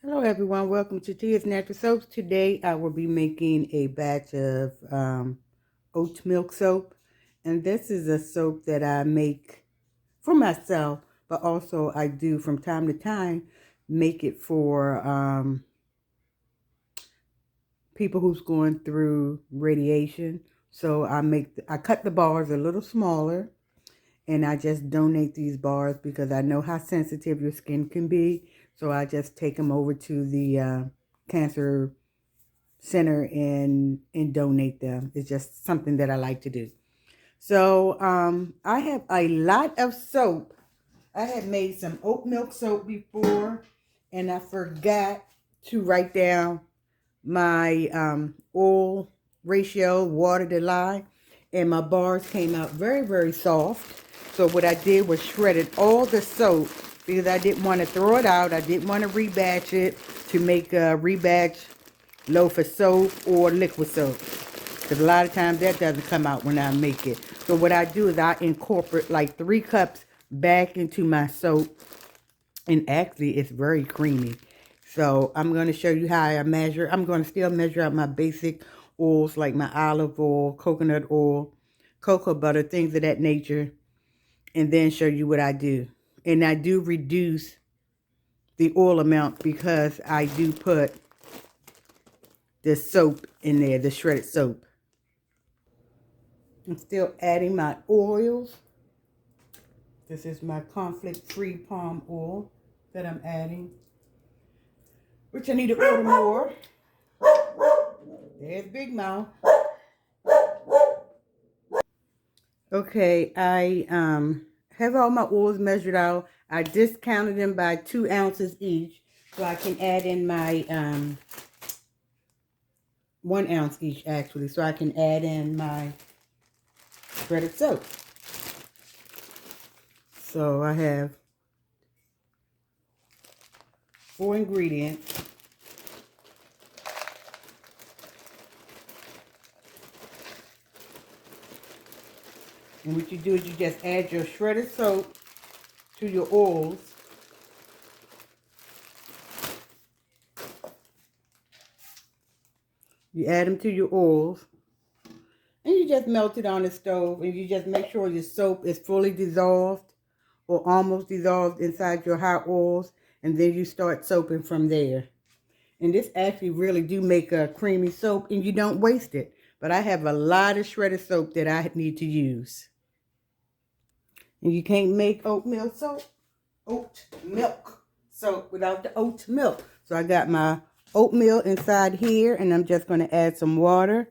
Hello everyone, welcome to Tia's Natural Soaps. Today I will be making a batch of oat milk soap. And this is a soap that I make for myself, but also I do from time to time make it for people who's going through radiation. So I cut the bars a little smaller and I just donate these bars because I know how sensitive your skin can be. So I just take them over to the cancer center and donate them. It's just something that I like to do. So I have a lot of soap. I had made some oat milk soap before, and I forgot to write down my oil ratio, water to lye, and my bars came out very, very soft. So what I did was shredded all the soap because I didn't want to throw it out. I didn't want to rebatch it to make a rebatch loaf of soap or liquid soap, because a lot of times that doesn't come out when I make it. So what I do is I incorporate like 3 cups back into my soap, and actually it's very creamy. So I'm going to show you how I measure. I'm going to still measure out my basic oils like my olive oil, coconut oil, cocoa butter, things of that nature, and then show you what I do. And I do reduce the oil amount because I do put the soap in there, the shredded soap. I'm still adding my oils. This is my conflict-free palm oil that I'm adding, which I need to order more. There's Big Mouth. Okay, I have all my oils measured out. I discounted them by 2 ounces each, so I can add in my 1 ounce each actually, so I can add in my shredded soap. So I have 4 ingredients. And what you do is you just add your shredded soap to your oils. You add them to your oils. And you just melt it on the stove. And you just make sure your soap is fully dissolved or almost dissolved inside your hot oils. And then you start soaping from there. And this actually really do make a creamy soap, and you don't waste it. But I have a lot of shredded soap that I need to use. And you can't make oat milk soap without the oat milk. So I got my oatmeal inside here, and I'm just going to add some water.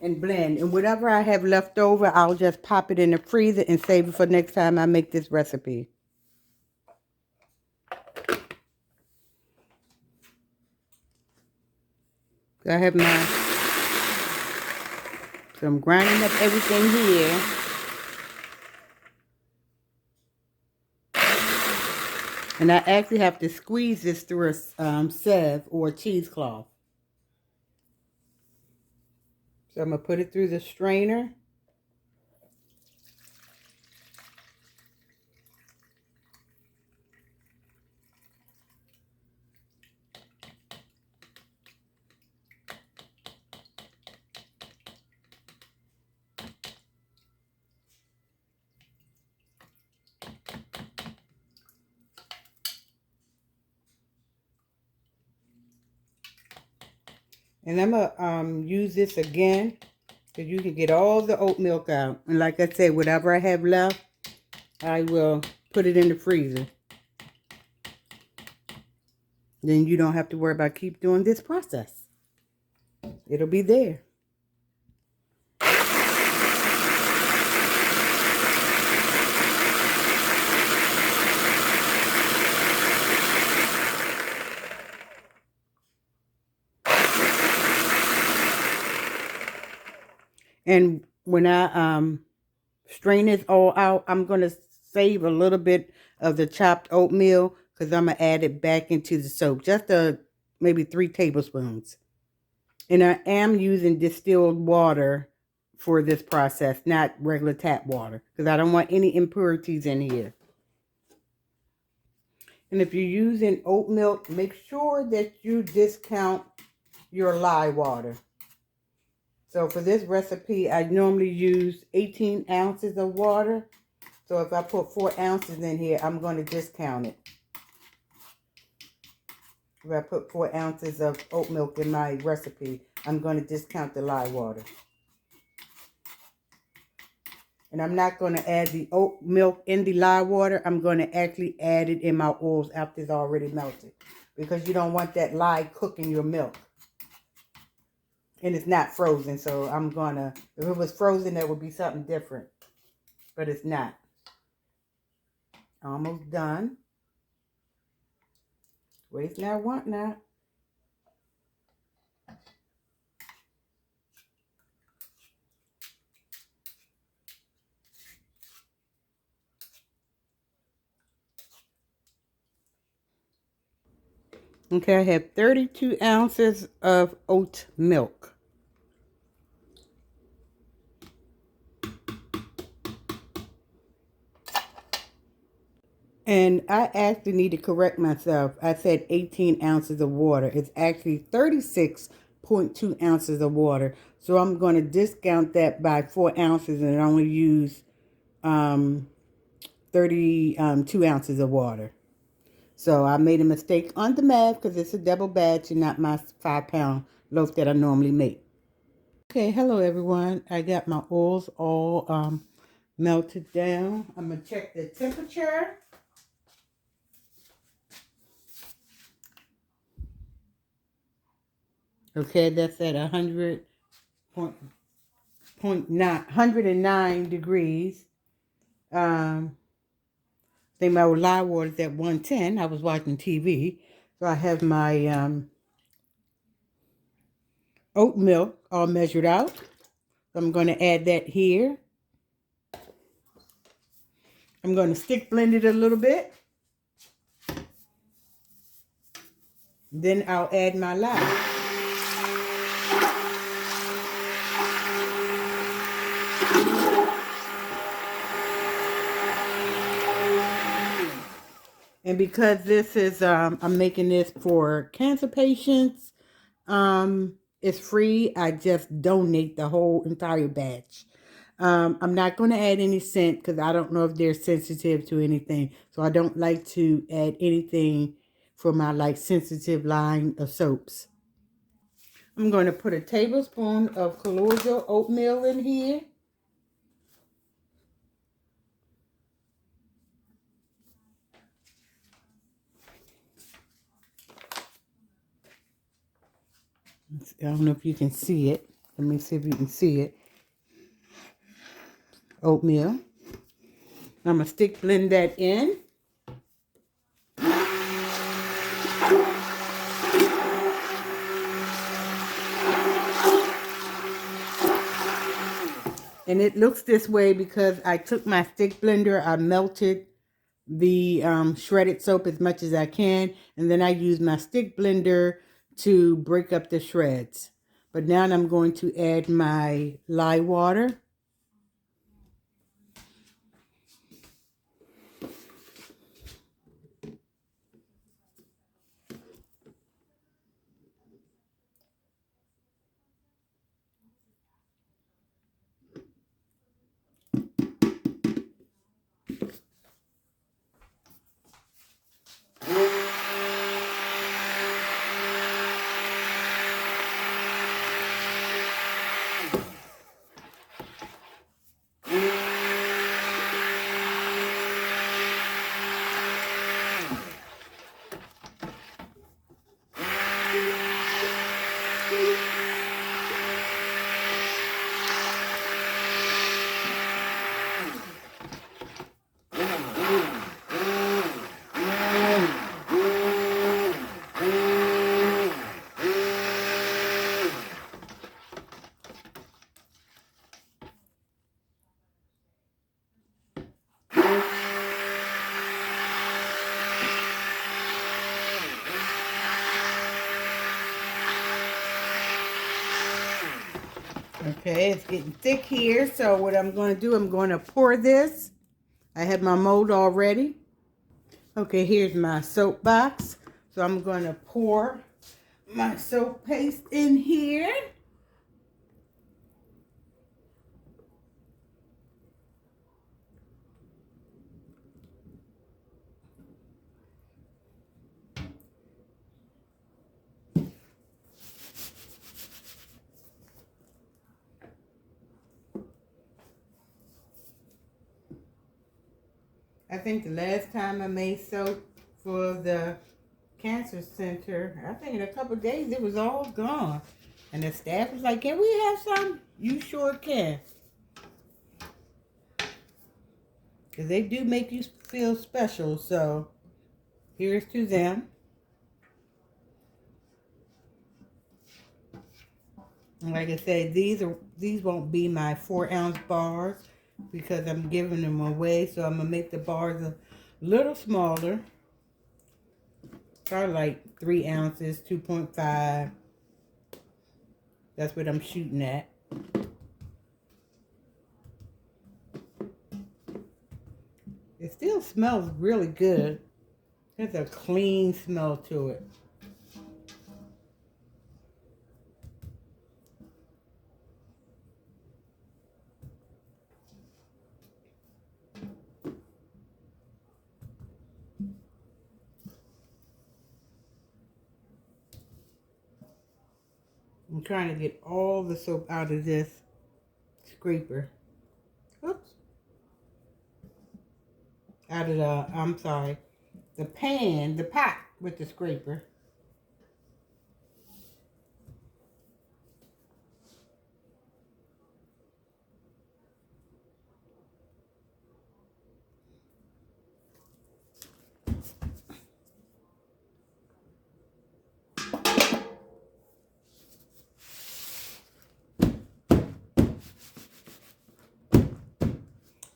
And blend. And whatever I have left over, I'll just pop it in the freezer and save it for next time I make this recipe. So I have so I'm grinding up everything here. And I actually have to squeeze this through a sieve or a cheesecloth. So I'm going to put it through the strainer. And I'm going to use this again, because you can get all the oat milk out. And like I said, whatever I have left, I will put it in the freezer. Then you don't have to worry about keep doing this process. It'll be there. And when I strain this all out, I'm going to save a little bit of the chopped oatmeal, because I'm going to add it back into the soap. Just maybe 3 tablespoons. And I am using distilled water for this process, not regular tap water, because I don't want any impurities in here. And if you're using oat milk, make sure that you discount your lye water. So for this recipe, I normally use 18 ounces of water. So if I put 4 ounces in here, I'm going to discount it. If I put 4 ounces of oat milk in my recipe, I'm going to discount the lye water. And I'm not going to add the oat milk in the lye water. I'm going to actually add it in my oils after it's already melted. Because you don't want that lye cooking your milk. And it's not frozen, so I'm going to, if it was frozen, that would be something different. But it's not. Almost done. Waste not, want not. Okay, I have 32 ounces of oat milk. And I actually need to correct myself. I said 18 ounces of water. It's actually 36.2 ounces of water. So I'm going to discount that by 4 ounces and only use 32 ounces of water. So I made a mistake on the math because it's a double batch and not my 5-pound loaf that I normally make. Okay, hello everyone. I got my oils all melted down. I'm going to check the temperature. Okay, that's at 109 degrees. I think my lye water is at 110. I was watching TV. So I have my oat milk all measured out. So I'm going to add that here. I'm going to stick blend it a little bit. Then I'll add my lye. And because this is, I'm making this for cancer patients, it's free. I just donate the whole entire batch. I'm not going to add any scent because I don't know if they're sensitive to anything. So I don't like to add anything for my sensitive line of soaps. I'm going to put a tablespoon of colloidal oatmeal in here. I don't know if you can see it. Let me see if you can see it. Oatmeal. I'm going to stick blend that in. And it looks this way because I took my stick blender, I melted the shredded soap as much as I can, and then I use my stick blender to break up the shreds. But now I'm going to add my lye water. Okay, it's getting thick here. So what I'm going to do, I'm going to pour this. I have my mold already. Okay, here's my soap box. So I'm going to pour my soap paste in here. I think the last time I made soap for the cancer center, I think in a couple of days it was all gone. And the staff was like, can we have some? You sure can. Because they do make you feel special. So here's to them. And like I said, these won't be my 4-ounce bars because I'm giving them away. So I'm gonna make the bars a little smaller. Probably like 3 ounces, 2.5. That's what I'm shooting at. It still smells really good. There's a clean smell to it. I'm trying to get all the soap out of this scraper. Oops. Out of the, I'm sorry, the pan, the pot with the scraper.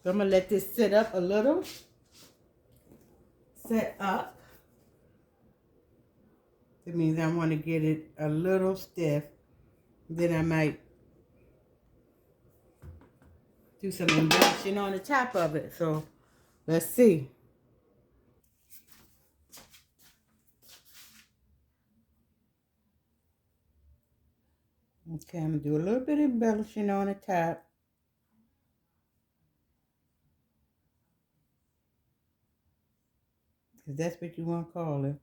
So I'm going to let this sit up a little. Set up. That means I want to get it a little stiff. Then I might do some embellishing on the top of it. So let's see. Okay, I'm going to do a little bit of embellishing on the top. Because that's what you want to call it.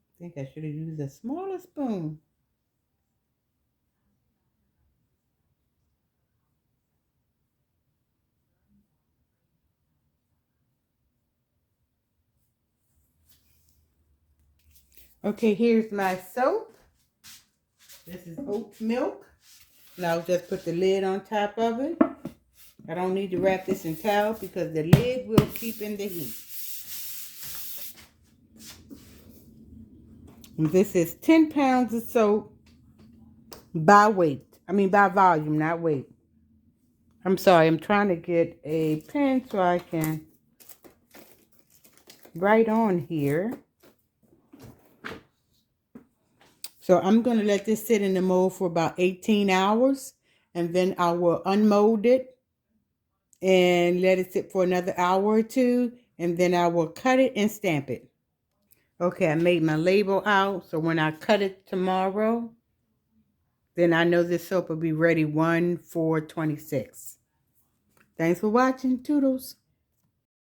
I think I should have used a smaller spoon. Okay, here's my soap. This is oat milk. Now I'll just put the lid on top of it. I don't need to wrap this in towel because the lid will keep in the heat. And this is 10 pounds of soap by weight. I mean by volume, not weight. I'm sorry, I'm trying to get a pen so I can write on here. So I'm going to let this sit in the mold for about 18 hours. And then I will unmold it and let it sit for another hour or two. And then I will cut it and stamp it. Okay, I made my label out. So when I cut it tomorrow, then I know this soap will be ready 1/4/26. Thanks for watching. Toodles.